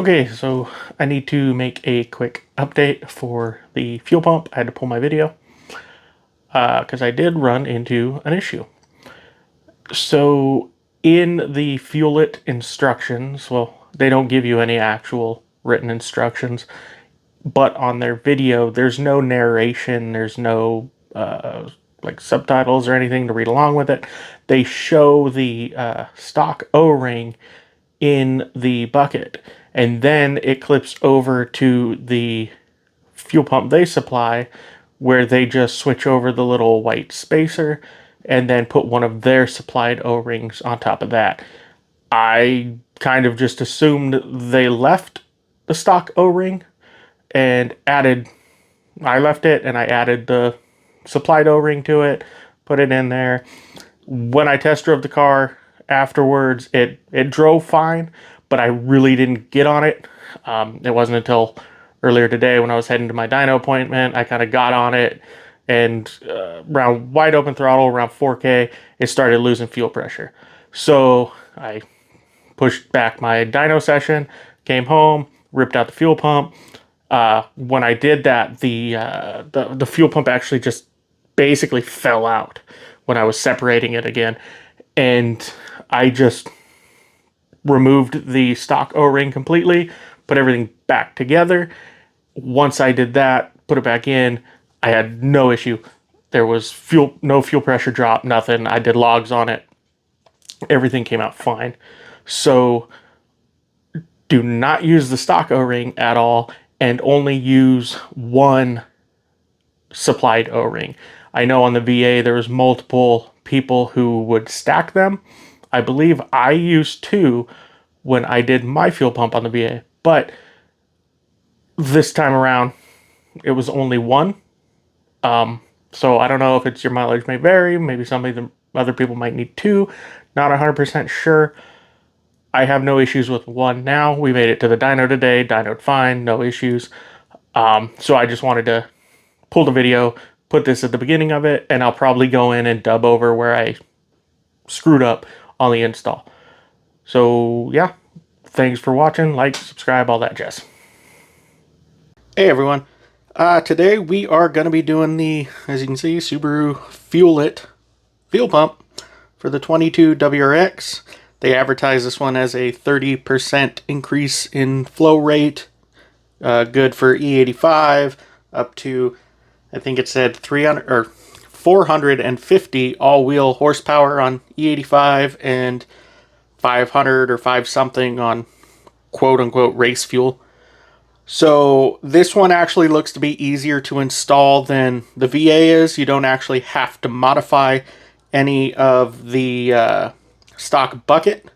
Okay, so I need to make a quick update for the fuel pump. I had to pull my video because I did run into an issue. So in the Fuel It instructions, well, they don't give you any actual written instructions, but on their video, there's no narration, there's no like subtitles or anything to read along with it. They show the stock O-ring in the bucket, and then it clips over to the fuel pump they supply, where they just switch over the little white spacer and then put one of their supplied O-rings on top of that. I kind of just assumed they left the stock O-ring and I left it and I added the supplied O-ring to it, put it in there. When I test drove the car afterwards, it drove fine, but I really didn't get on it. It wasn't until earlier today when I was heading to my dyno appointment, I kind of got on it, and around wide open throttle, around 4K, it started losing fuel pressure. So I pushed back my dyno session, came home, ripped out the fuel pump. When I did that, the fuel pump actually just basically fell out when I was separating it again. And I just removed the stock O-ring completely, put everything back together. Once I did that, put it back in, I had no issue. There was no fuel pressure drop, nothing. I did logs on it. Everything came out fine. So do not use the stock O-ring at all, and only use one supplied O-ring. I know on the VA there was multiple people who would stack them. I believe I used two when I did my fuel pump on the VA, but this time around it was only one. So I don't know if it's your mileage may vary. Maybe other people might need two. Not 100% sure. I have no issues with one now. We made it to the dyno today. Dynoed fine, no issues. So I just wanted to pull the video, put this at the beginning of it, and I'll probably go in and dub over where I screwed up on the install. So yeah, thanks for watching. Like, subscribe, all that jazz. Hey everyone. Today we are going to be doing the, as you can see, Subaru Fuel It fuel pump for the 22 WRX. They advertise this one as a 30% increase in flow rate, good for E85, up to, I think it said 300 or 450 all-wheel horsepower on E85 and 500 or 5 something on quote-unquote race fuel. So this one actually looks to be easier to install than the VA is. You don't actually have to modify any of the stock bucket.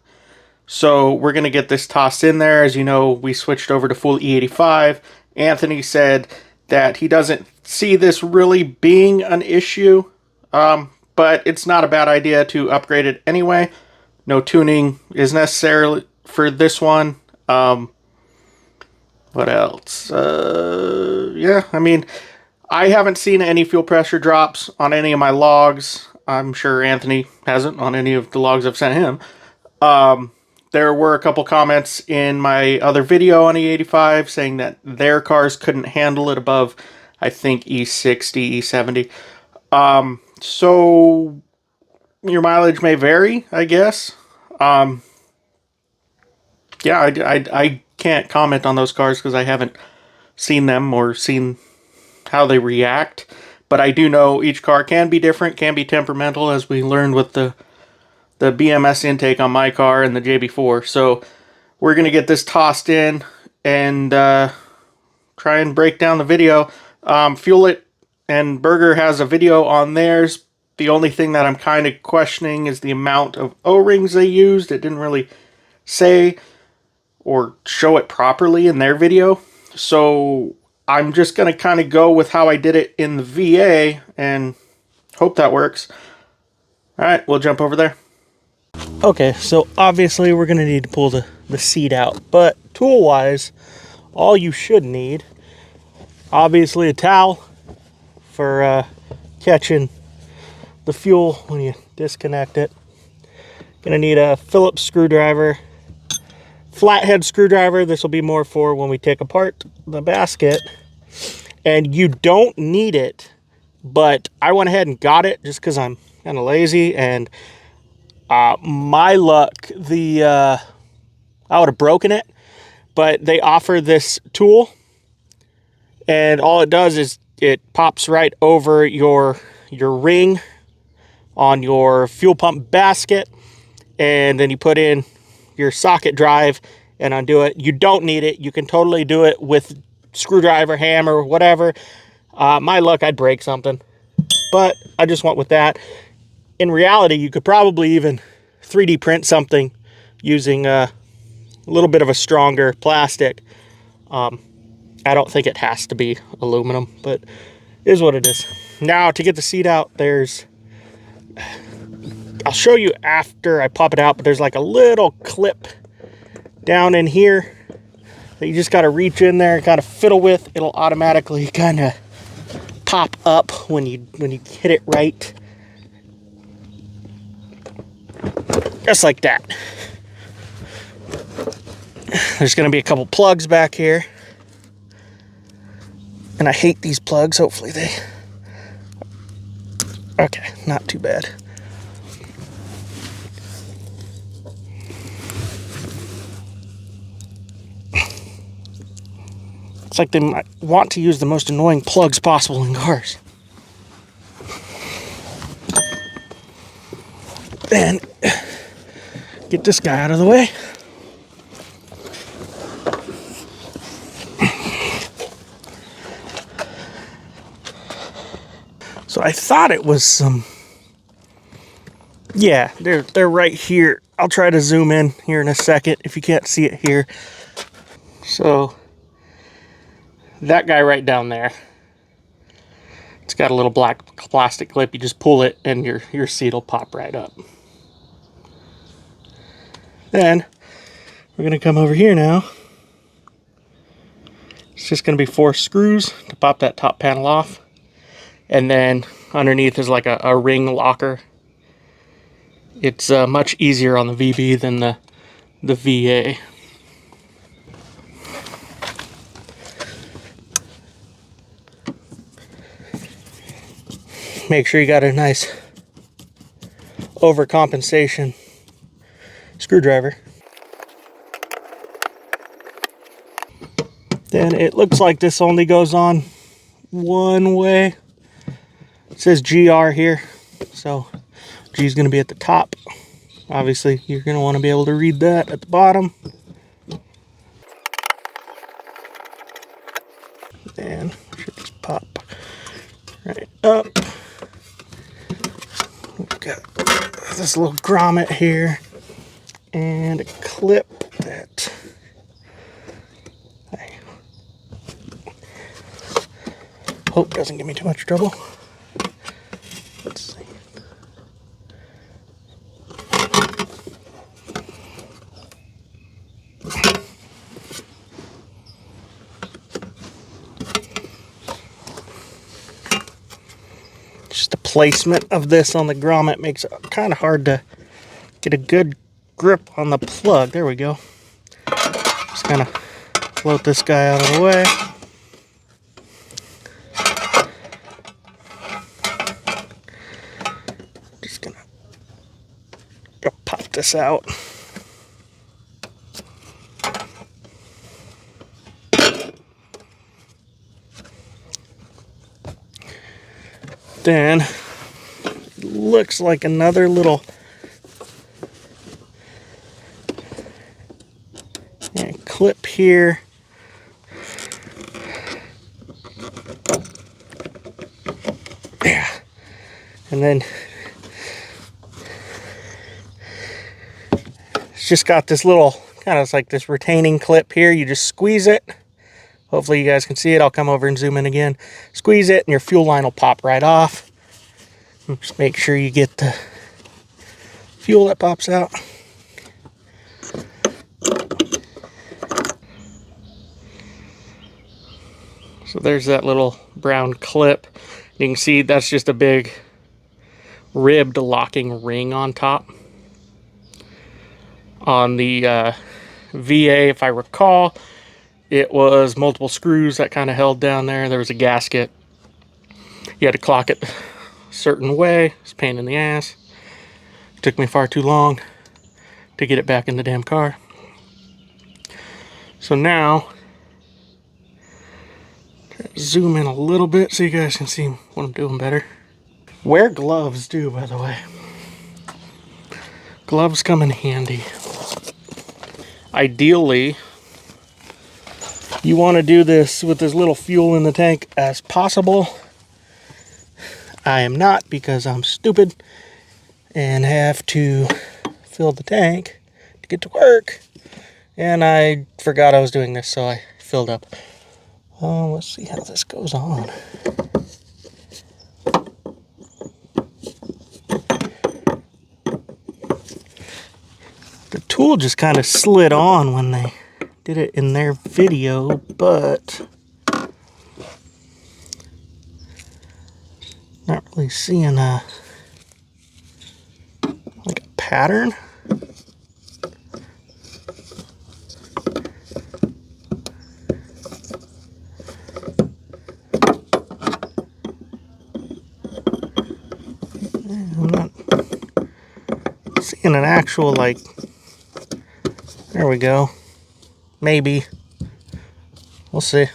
So we're going to get this tossed in there. As you know, we switched over to full E85. Anthony said that he doesn't see this really being an issue, but it's not a bad idea to upgrade it anyway. No tuning is necessary for this one. What else? Yeah, I mean, I haven't seen any fuel pressure drops on any of my logs. I'm sure Anthony hasn't on any of the logs I've sent him. There were a couple comments in my other video on E85 saying that their cars couldn't handle it above, I think, E60, E70. So your mileage may vary, I guess. Yeah, I can't comment on those cars because I haven't seen them or seen how they react. But I do know each car can be different, can be temperamental, as we learned with the BMS intake on my car and the JB4. So we're going to get this tossed in and try and break down the video. Fuel It and Burger has a video on theirs. The only thing that I'm kind of questioning is the amount of O-rings they used. It didn't really say or show it properly in their video. So I'm just going to kind of go with how I did it in the VA and hope that works. Alright, we'll jump over there. Okay, so obviously we're going to need to pull the seat out, but tool-wise, all you should need, obviously a towel for catching the fuel when you disconnect it. Going to need a Phillips screwdriver, flathead screwdriver. This will be more for when we take apart the basket. And you don't need it, but I went ahead and got it just because I'm kind of lazy. And my luck, I would have broken it, but they offer this tool, and all it does is it pops right over your ring on your fuel pump basket, and then you put in your socket drive and undo it. You don't need it. You can totally do it with screwdriver, hammer, whatever. My luck, I'd break something, but I just went with that. In reality, you could probably even 3D print something using a little bit of a stronger plastic. I don't think it has to be aluminum, but it is what it is. Now, to get the seat out, I'll show you after I pop it out, but there's like a little clip down in here that you just got to reach in there and kind of fiddle with. It'll automatically kind of pop up when you hit it right. Just like that. There's going to be a couple plugs back here. And I hate these plugs. Hopefully they... Okay, not too bad. It's like they might want to use the most annoying plugs possible in cars. And get this guy out of the way. So I thought it was some... Yeah, they're right here. I'll try to zoom in here in a second if you can't see it here. So that guy right down there, it's got a little black plastic clip. You just pull it and your seat will pop right up. Then we're going to come over here now. It's just going to be 4 screws to pop that top panel off. And then underneath is like a ring locker. It's much easier on the VB than the VA. Make sure you got a nice overcompensation screwdriver. Then it looks like this only goes on one way. It says GR here, so G is going to be at the top. Obviously, you're going to want to be able to read that at the bottom. And should just pop right up. We've got this little grommet here and a clip that I hope doesn't give me too much trouble. Let's see. Just the placement of this on the grommet makes it kind of hard to get a good grip on the plug. There we go. Just kind of float this guy out of the way. Just gonna pop this out. Then it looks like another little clip here. Yeah. And then it's just got this little kind of like this retaining clip here. You just squeeze it. Hopefully you guys can see it. I'll come over and zoom in again. Squeeze it and your fuel line will pop right off. Just make sure you get the fuel that pops out. So there's that little brown clip. You can see that's just a big ribbed locking ring on top. On the VA, if I recall, it was multiple screws that kind of held down there. There was a gasket. You had to clock it a certain way. It's a pain in the ass. It took me far too long to get it back in the damn car. So now, zoom in a little bit so you guys can see what I'm doing better. Wear gloves too, by the way. Gloves come in handy. Ideally, you want to do this with as little fuel in the tank as possible. I am not, because I'm stupid and have to fill the tank to get to work. And I forgot I was doing this, so I filled up. Let's see how this goes on. The tool just kind of slid on when they did it in their video, but not really seeing like a pattern. I'm not seeing an actual, like, there we go. Maybe. We'll see.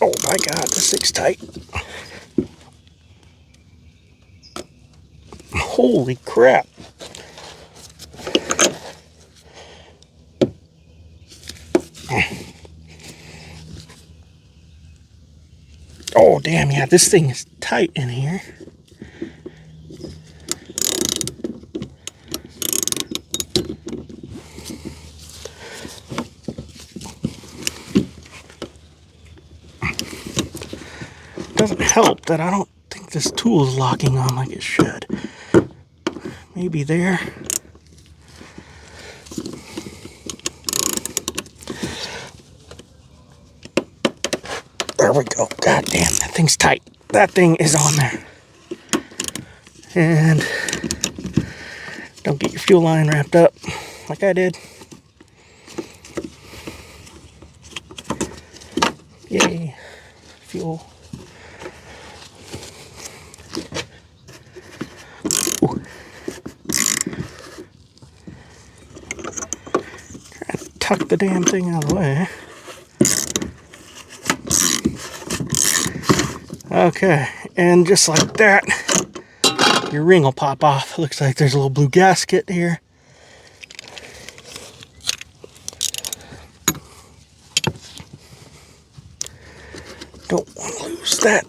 Oh my God, this thing's tight. Holy crap. Oh damn, yeah, this thing is tight in here. Doesn't help that I don't think this tool is locking on like it should. Maybe there. There we go. God damn, that thing's tight. That thing is on there. And don't get your fuel line wrapped up like I did. Yay. Fuel. Ooh. Trying to tuck the damn thing out of the way. Okay, and just like that, your ring will pop off. Looks like there's a little blue gasket here. Don't want to lose that.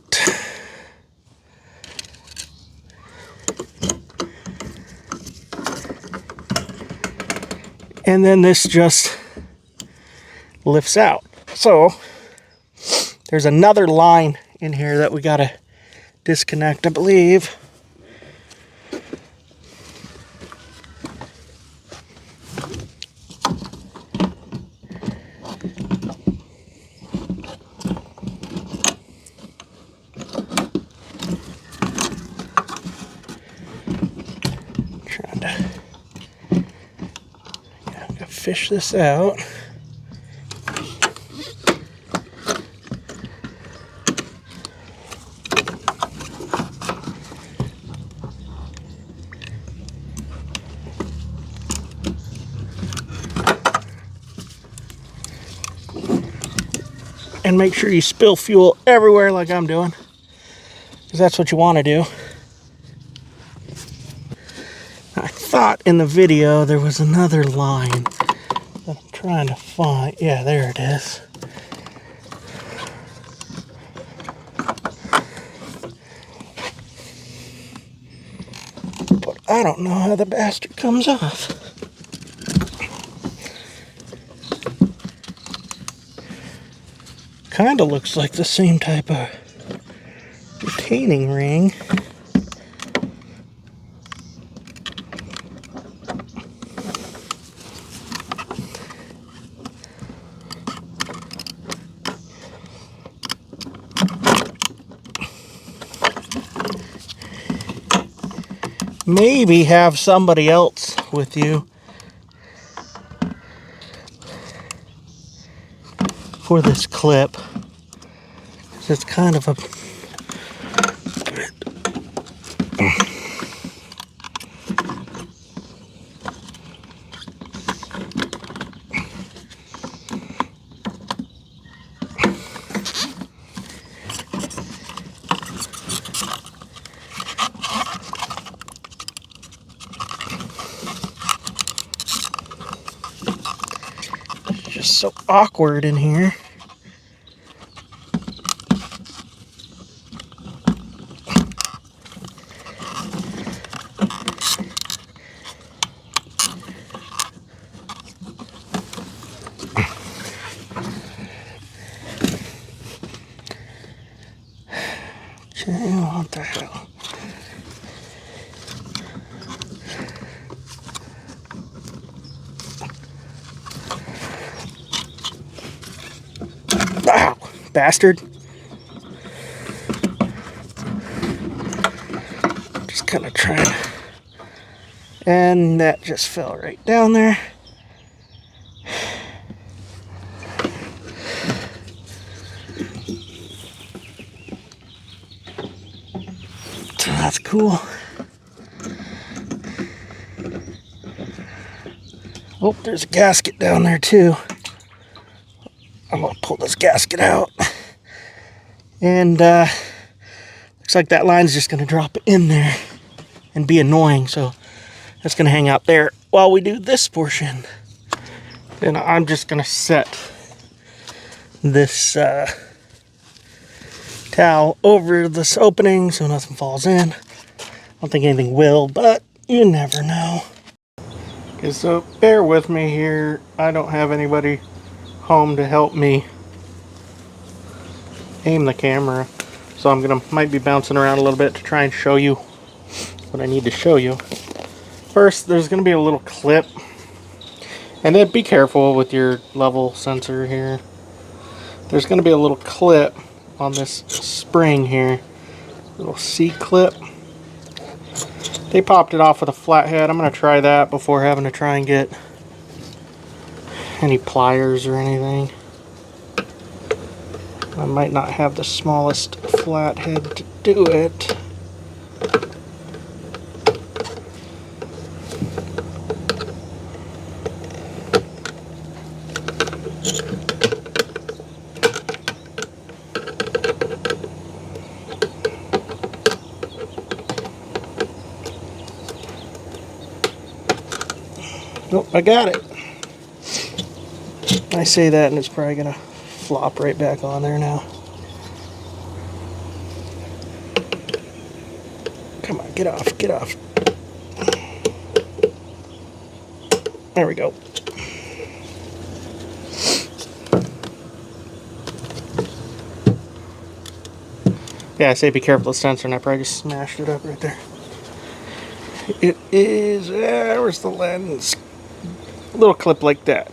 And then this just lifts out. So there's another line in here that we gotta disconnect, I believe. Trying to fish this out. And make sure you spill fuel everywhere like I'm doing, because that's what you want to do. I thought in the video there was another line that I'm trying to find. Yeah, there it is. But I don't know how the bastard comes off. Kind of looks like the same type of retaining ring. maybe have somebody else with you for this clip. It's kind of a just so awkward in here. What the hell? Ow, bastard. Just kind of trying. And that just fell right down there. So that's cool. Oh, there's a gasket down there too. I'm gonna pull this gasket out. And looks like that line's just gonna drop in there and be annoying. So that's gonna hang out there while we do this portion. And I'm just gonna set this towel over this opening so nothing falls in. I don't think anything will, but you never know. Okay, so bear with me here. I don't have anybody home to help me aim the camera, so might be bouncing around a little bit to try and show you what I need to show you. First, there's gonna be a little clip, and then be careful with your level sensor here. There's gonna be a little clip on this spring here, little C-clip. They popped it off with a flathead. I'm gonna try that before having to try and get any pliers or anything. I might not have the smallest flathead to do it. Nope, I got it. I say that and it's probably gonna flop right back on there now. Come on, get off, get off. There we go. Yeah, I say be careful of the sensor, and I probably just smashed it up right there. It is, where's the lens? A little clip like that.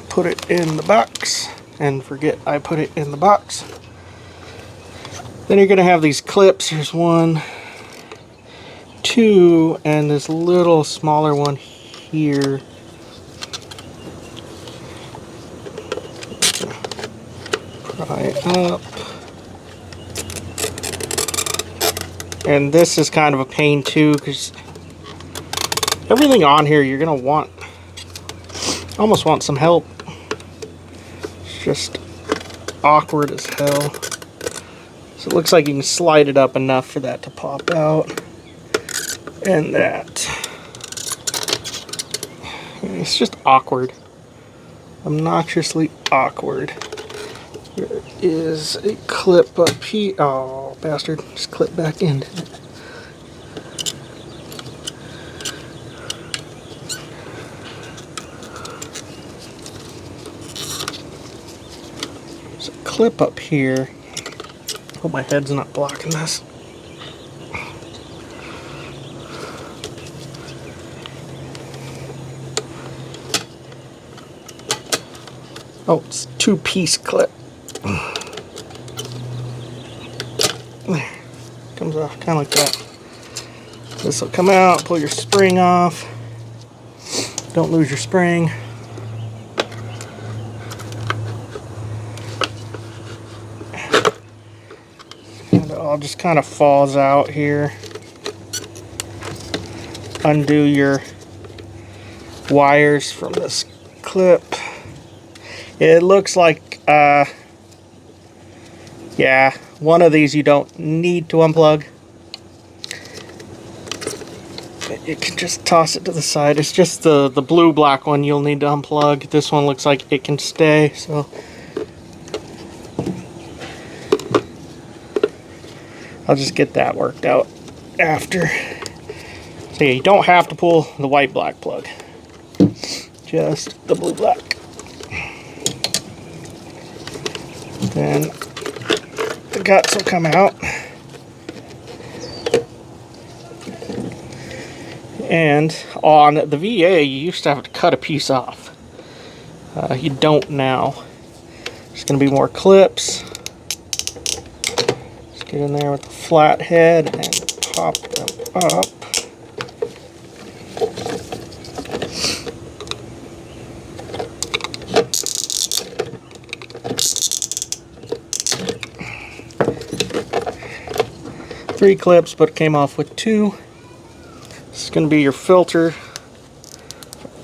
Put it in the box, and forget I put it in the box. Then you're gonna have these clips. There's 1, 2, and this little smaller one here. Pry it up. And this is kind of a pain too, because everything on here you're gonna almost want some help. It's just awkward as hell. So it looks like you can slide it up enough for that to pop out. And that. It's just awkward. Obnoxiously awkward. There is a clip up here. Oh, bastard. Just clip back in. There's a clip up here. Hope my head's not blocking this. Oh, it's a 2-piece clip. There. off, kind of like that. This will come out, pull your spring off. Don't lose your spring. And it all just kind of falls out here. Undo your wires from this clip. It looks like, yeah, one of these you don't need to unplug. You can just toss it to the side. It's just the blue black one you'll need to unplug. This one looks like it can stay, so I'll just get that worked out after. So yeah, you don't have to pull the white black plug, just the blue black. Then the guts will come out. And on the VA, you used to have to cut a piece off. You don't now. There's going to be more clips. Just get in there with the flat head and pop them up. 3 clips, but it came off with 2. This is going to be your filter.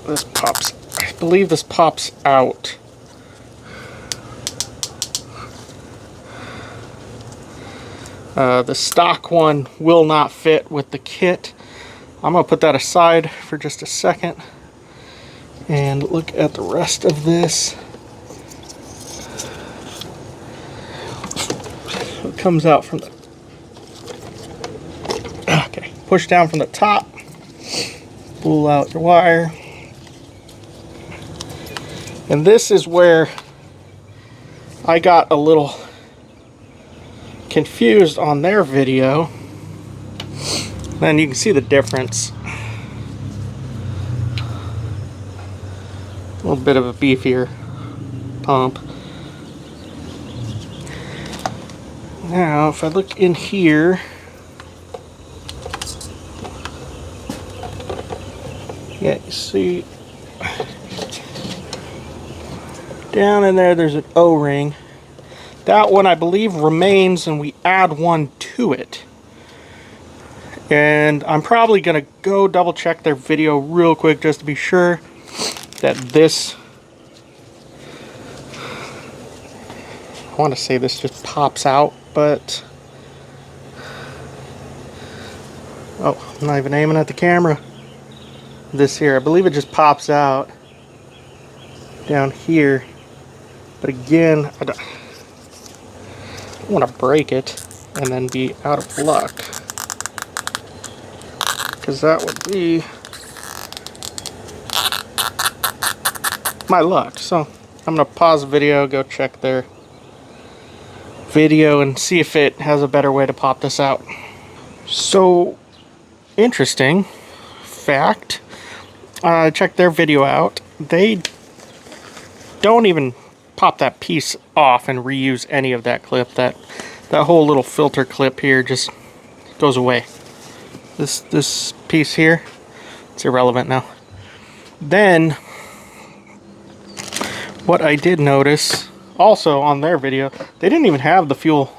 This pops, I believe this pops out. The stock one will not fit with the kit. I'm going to put that aside for just a second and look at the rest of this. It comes out from the, okay, push down from the top, pull out your wire. And this is where I got a little confused on their video. Then you can see the difference. A little bit of a beefier pump. Now, if I look in here, yeah, you see down in there, there's an O-ring. That one, I believe, remains, and we add one to it. And I'm probably going to go double check their video real quick just to be sure that this, I want to say this just pops out, but, oh, I'm not even aiming at the camera. This here, I believe it just pops out down here. But again, I don't want to break it and then be out of luck, because that would be my luck. So I'm going to pause the video, go check their video and see if it has a better way to pop this out. So, interesting fact, I checked their video out. They don't even pop that piece off and reuse any of that clip. That whole little filter clip here just goes away. This piece here, it's irrelevant now. Then what I did notice also on their video, they didn't even have the fuel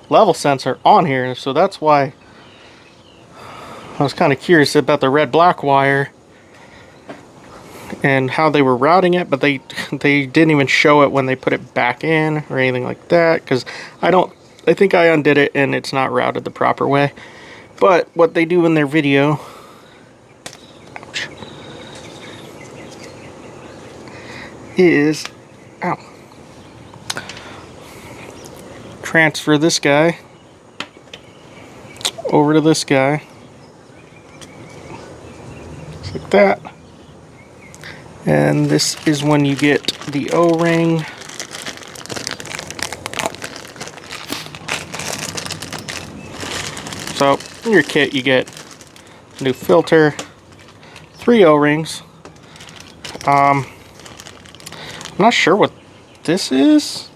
level sensor on here, so that's why I was kind of curious about the red black wire and how they were routing it, but they didn't even show it when they put it back in or anything like that, because I think I undid it and it's not routed the proper way. But what they do in their video, ouch, is, ow, transfer this guy over to this guy, just like that. And this is when you get the O-ring. So in your kit you get a new filter, 3 O-rings. I'm not sure what this is.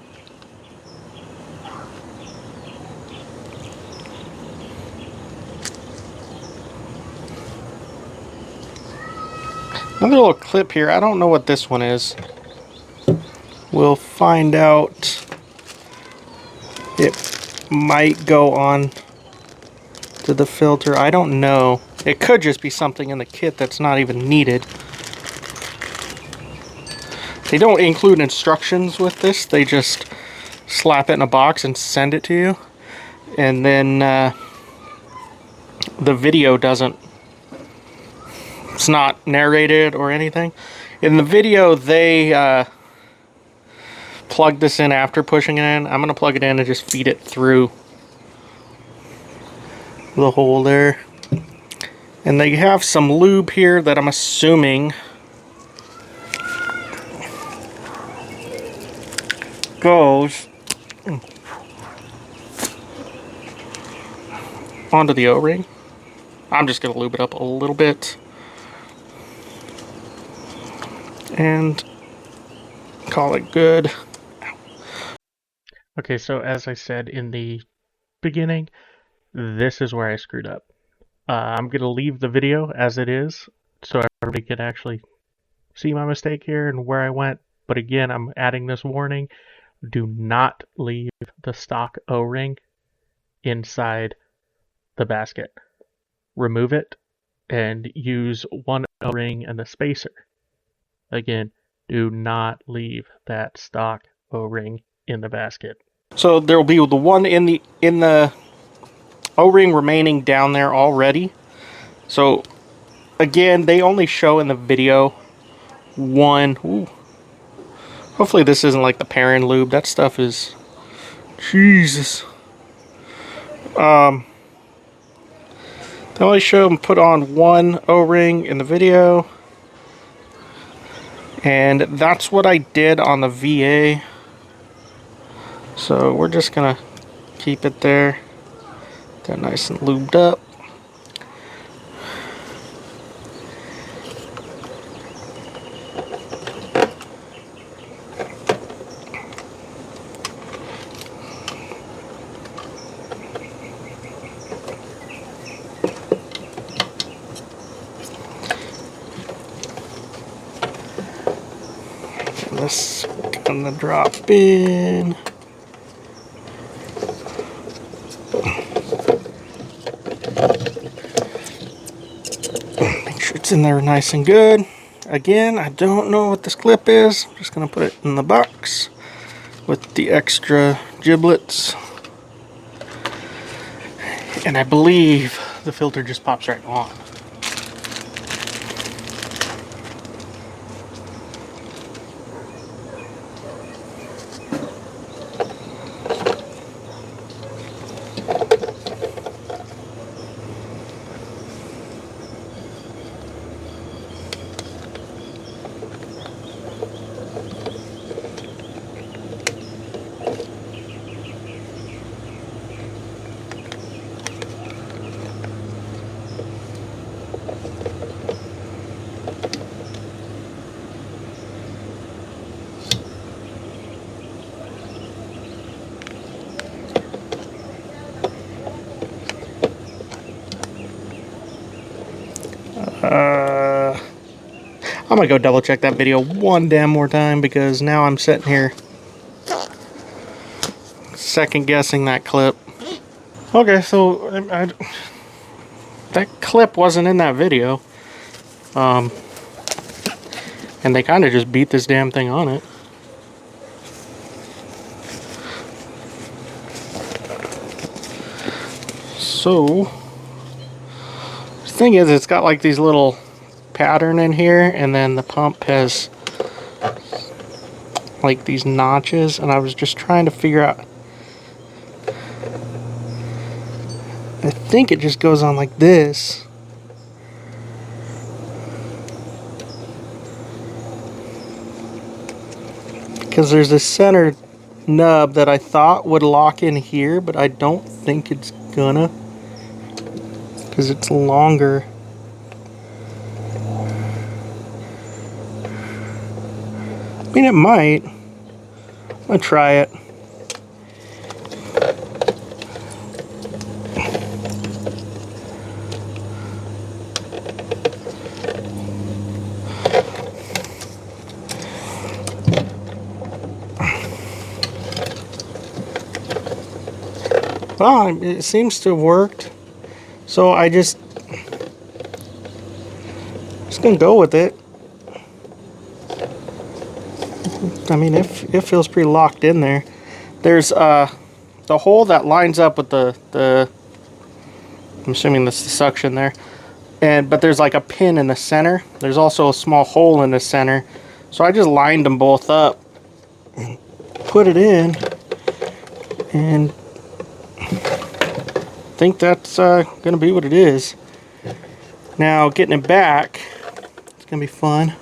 Another little clip here. I don't know what this one is. We'll find out. It might go on to the filter. I don't know. It could just be something in the kit that's not even needed. They don't include instructions with this. They just slap it in a box and send it to you. And then the video doesn't, it's not narrated or anything. In the video, they plug this in after pushing it in. I'm going to plug it in and just feed it through the hole there. And they have some lube here that I'm assuming goes onto the O-ring. I'm just going to lube it up a little bit and call it good. Okay, so as I said in the beginning, this is where I screwed up. I'm going to leave the video as it is so everybody can actually see my mistake here and where I went. But again, I'm adding this warning. Do not leave the stock O-ring inside the basket. Remove it and use one O-ring and the spacer. Again, do not leave that stock O-ring in the basket. So there will be the one in the O-ring remaining down there already. So again, they only show in the video one. Ooh. Hopefully this isn't like the Perrin lube. That stuff is Jesus. They only show them put on one O-ring in the video. And that's what I did on the VA. So we're just gonna keep it there. Got nice and lubed up. This gonna drop in. Make sure it's in there nice and good. Again, I don't know what this clip is. I'm just gonna put it in the box with the extra giblets. And I believe the filter just pops right on. I'm gonna go double check that video one damn more time because now I'm sitting here second guessing that clip. Okay, so that clip wasn't in that video. And they kind of just beat this damn thing on it. So, the thing is, it's got like these little pattern in here, and then the pump has like these notches, and I was just trying to figure out. I think it just goes on like this. Because there's this center nub that I thought would lock in here, but I don't think it's gonna. Because it's longer. I mean, it might. I'm gonna try it. Well, it seems to have worked. So I just gonna go with it. I mean, it feels pretty locked in there. There's the hole that lines up with the I'm assuming that's the suction there. But there's like a pin in the center. There's also a small hole in the center. So I just lined them both up, put it in, and I think that's gonna be what it is. Now getting it back, it's gonna be fun.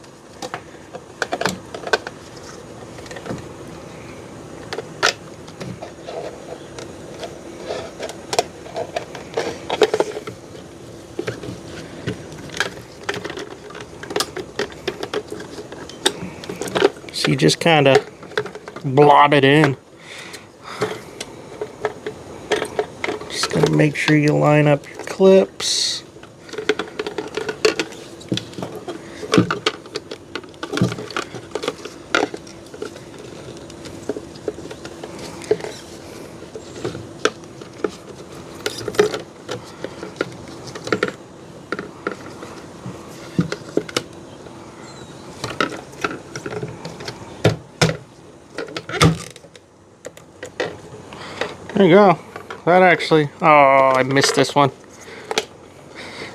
So you just kind of blob it in. Just gonna make sure you line up your clips. There you go. That actually, oh, I missed this one.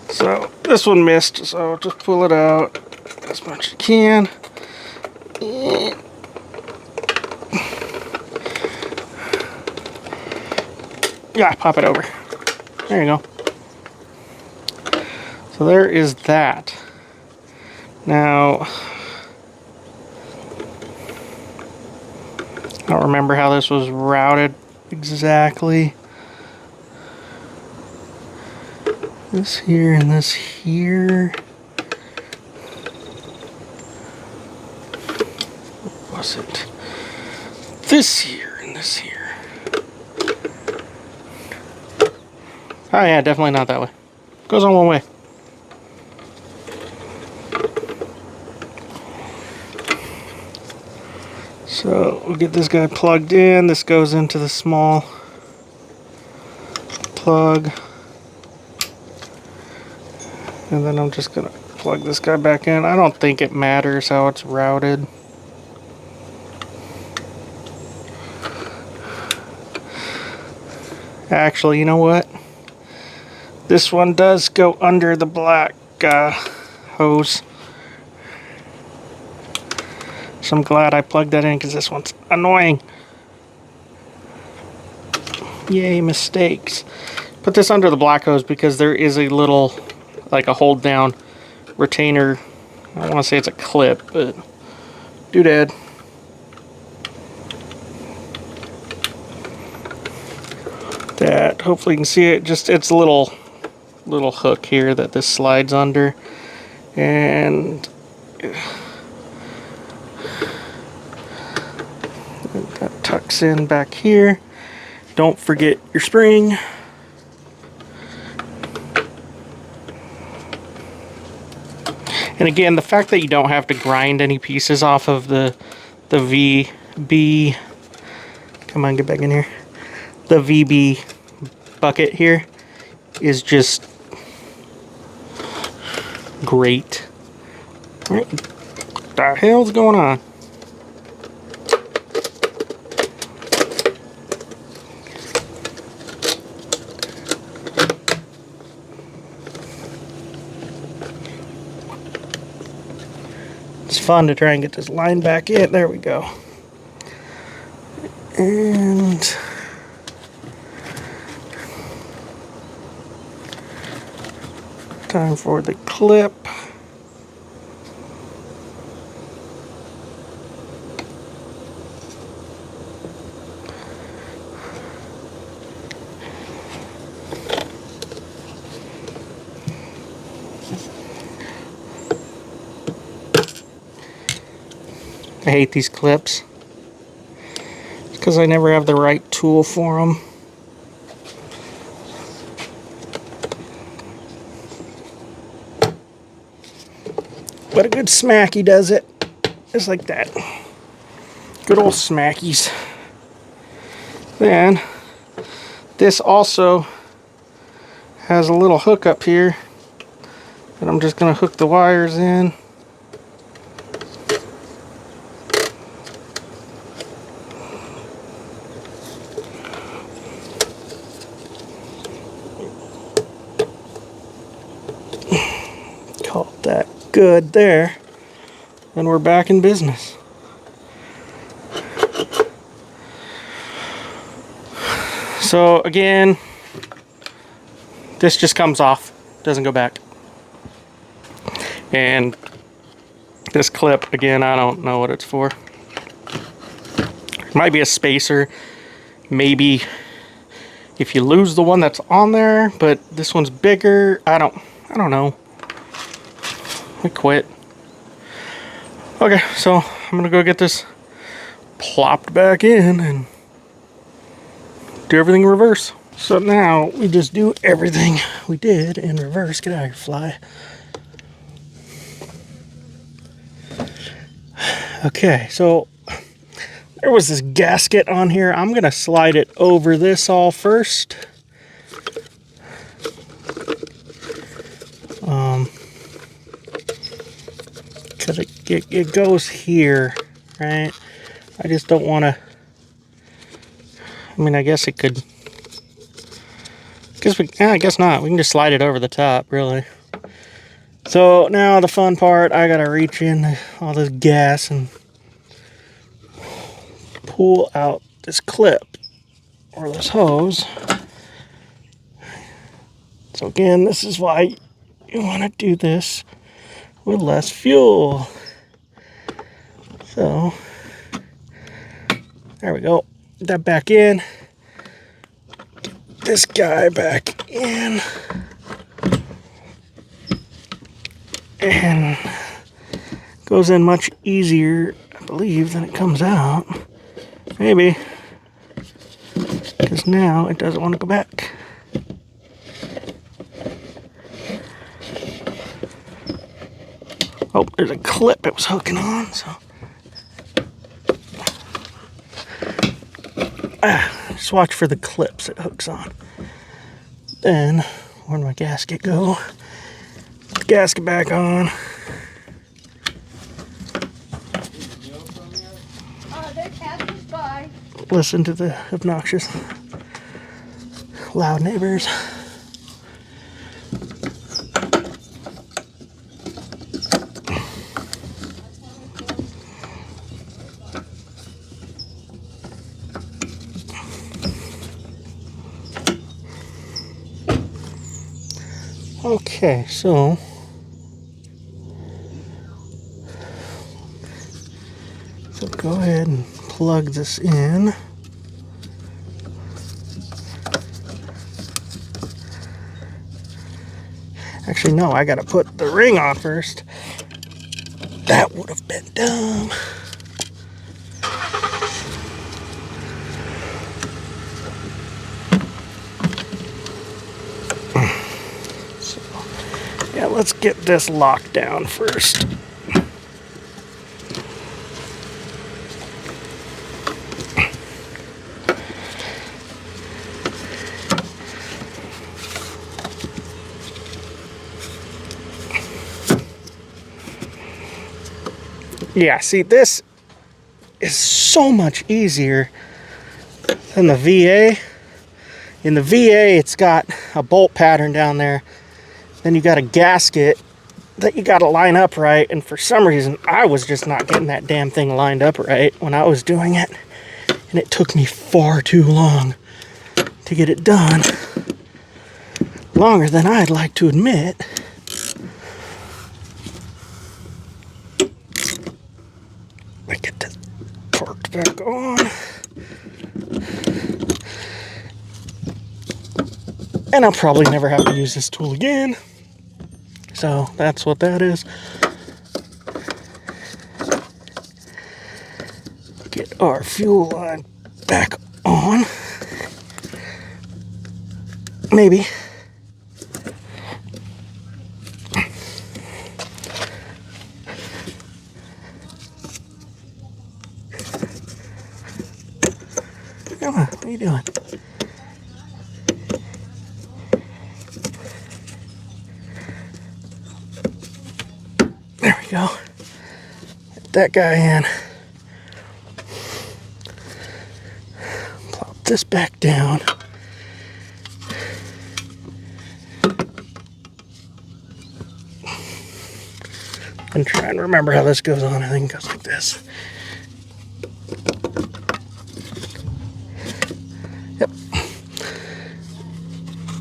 So this one missed, so just pull it out as much as you can. Yeah, pop it over. There you go. So there is that. Now, I don't remember how this was routed exactly. This here and this here. What was it? This here and this here. Oh yeah, definitely not that way. Goes on one way. So we'll get this guy plugged in. This goes into the small plug. And then I'm just gonna plug this guy back in. I don't think it matters how it's routed. Actually, you know what? This one does go under the black hose. So I'm glad I plugged that in because this one's annoying. Yay, mistakes. Put this under the black hose because there is a little, like a hold down retainer. I don't want to say it's a clip, but doodad. That, hopefully you can see it. Just it's a little hook here that this slides under, and that tucks in back here. Don't forget your spring. And again, the fact that you don't have to grind any pieces off of the VB, come on, get back in here. The VB bucket here is just great. What the hell's going on? It's fun to try and get this line back in. There we go. And time for the clip. I hate these clips. It's because I never have the right tool for them. But a good smacky does it. Just like that. Good old smackies. Then, This also has a little hook up here that I'm just going to hook the wires in. Call that good there. And we're back in business. So again, this just comes off, doesn't go back. And this clip, again, I don't know what it's for. It might be a spacer, maybe if you lose the one that's on there, but this one's bigger. I don't know. I quit. Okay, so I'm gonna go get this plopped back in and do everything in reverse. So now we just do everything we did in reverse. Get out of here, fly. Okay, so there was this gasket on here. I'm gonna slide it over this all first. Because it goes here, right? I just don't want to. I mean, I guess it could. I guess not. We can just slide it over the top, really. So now the fun part, I gotta reach in all this gas and pull out this clip or this hose. So again, this is why you want to do this with less fuel. So there we go. Get that back in. Get this guy back in. And goes in much easier, I believe, than it comes out. Maybe. Because now it doesn't want to go back. Oh, there's a clip it was hooking on, so. Just watch for the clips it hooks on. Then, where'd my gasket go? Put the gasket back on. They're passing by. Listen to the obnoxious, loud neighbors. Okay, so go ahead and plug this in. Actually, no, I gotta put the ring on first. That would have been dumb. So, yeah, let's get this locked down first. Yeah, see, this is so much easier than the VA. In the VA, it's got a bolt pattern down there. Then you got a gasket that you got to line up right. And for some reason, I was just not getting that damn thing lined up right when I was doing it. And it took me far too long to get it done. Longer than I'd like to admit. Get this torqued back on. And I'll probably never have to use this tool again. So that's what that is. Get our fuel line back on. Maybe. Come on, what are you doing? we go. Get that guy in. Plop this back down. And try and remember how this goes on. I think it goes like this. Yep.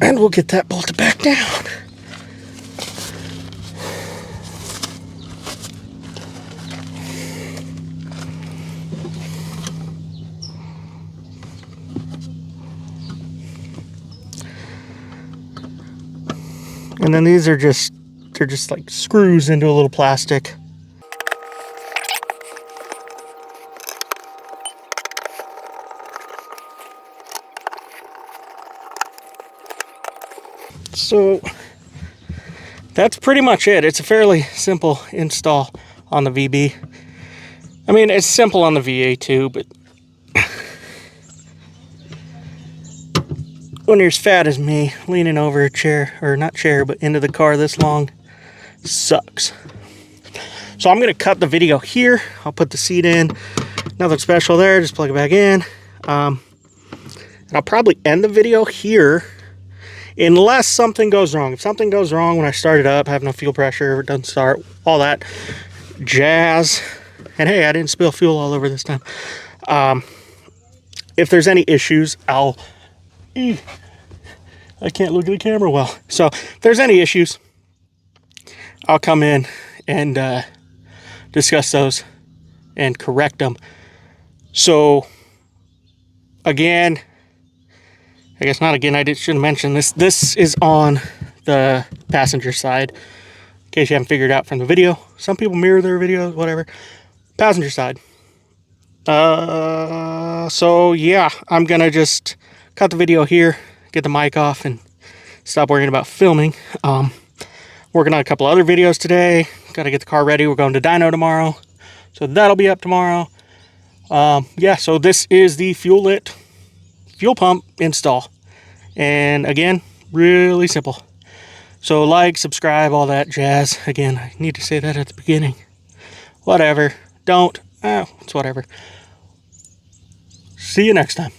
And we'll get that bolted back down. And then these are just, they're just like screws into a little plastic. So that's pretty much it. It's a fairly simple install on the VB. I mean, it's simple on the VA too, but when you're as fat as me, leaning over a chair, or not chair, but into the car this long, sucks. So I'm gonna cut the video here. I'll put the seat in. Nothing special there, just plug it back in. And I'll probably end the video here unless something goes wrong. If something goes wrong when I start it up, have no fuel pressure, it doesn't start, all that jazz. And hey, I didn't spill fuel all over this time. If there's any issues, I can't look at the camera well. So if there's any issues, I'll come in and discuss those and correct them. So again, I guess not again, shouldn't mention this. This is on the passenger side, in case you haven't figured out from the video. Some people mirror their videos, whatever. Passenger side. So yeah, I'm gonna just cut the video here, get the mic off, and stop worrying about filming. Working on a couple other videos today. Gotta get the car ready. We're going to Dyno tomorrow, so that'll be up tomorrow. Yeah, so this is the fuel pump install, and again, really simple. So like, subscribe, all that jazz. Again, I need to say that at the beginning. Whatever, don't, it's whatever. See you next time.